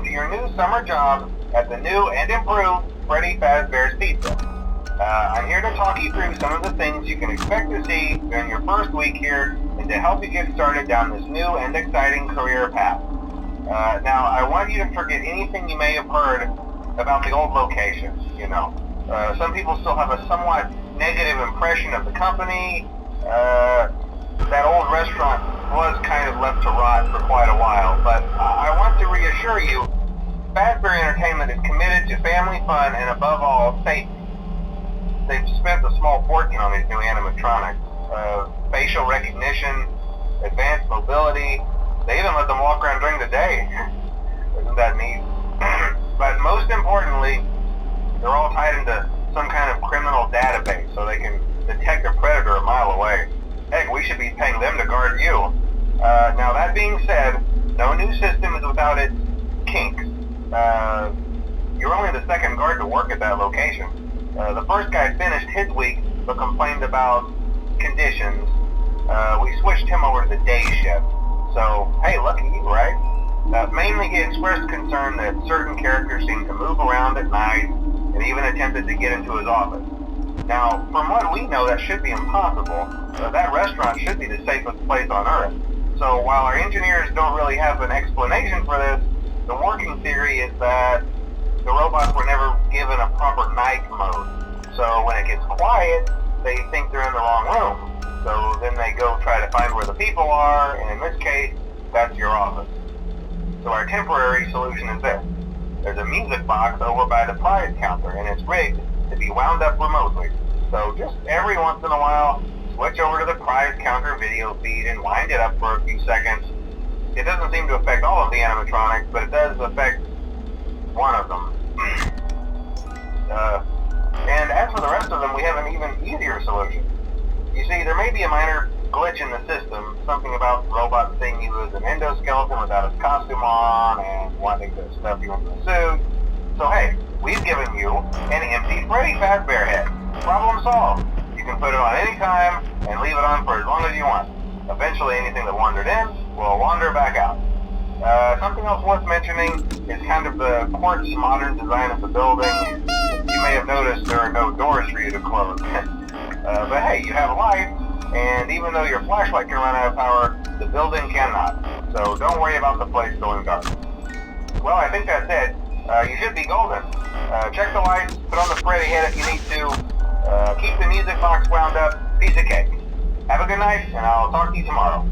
to your new summer job at the new and improved Freddy Fazbear's Pizza. I'm here to talk you through some of the things you can expect to see during your first week here and to help you get started down this new and exciting career path. Now, I want you to forget anything you may have heard about the old location, you know. Some people still have a somewhat negative impression of the company. That old restaurant was kind of left to rot for quite a while, but I want to reassure you, Fazbear Entertainment is committed to family fun and above all, safety. They've spent a small fortune on these new animatronics. Facial recognition, advanced mobility, they even let them walk around during the day. Isn't that neat? But most importantly, they're all tied into some kind of criminal database so they can detect a predator a mile away. Heck, we should be paying them to guard you. Now that being said, no new system is without its kinks. You're only the second guard to work at that location. The first guy finished his week but complained about conditions. We switched him over to the day shift. So, hey, lucky you, right? Mainly he expressed concern that certain characters seemed to move around at night and even attempted to get into his office. Now, from what we know, that should be impossible. That restaurant should be the safest place on Earth. So while our engineers don't really have an explanation for this, the working theory is that the robots were never given a proper night mode. So when it gets quiet, they think they're in the wrong room. So then they go try to find where the people are, and in this case, that's your office. So our temporary solution is this. There's a music box over by the prize counter, and it's rigged to be wound up remotely. So just every once in a while, switch over to the prize counter video feed and wind it up for a few seconds. It doesn't seem to affect all of the animatronics, but it does affect one of them. And as for the rest of them, we have an even easier solution. You see, there may be a minor glitch in the system, something about the robot seeing you as an endoskeleton without its costume on and wanting to stuff you into a suit. So hey, we've given you an empty Freddy Fazbear head. Problem solved. You can put it on any time and leave it on for as long as you want. Eventually anything that wandered in will wander back out. Something else worth mentioning is kind of the quirky modern design of the building. You may have noticed there are no doors for you to close. But hey, you have lights, and even though your flashlight can run out of power, the building cannot. So don't worry about the place going dark. Well, I think that's it. You should be golden. Check the lights, put on the Freddy head if you need to. Keep the music box wound up. Piece of cake. Have a good night, and I'll talk to you tomorrow.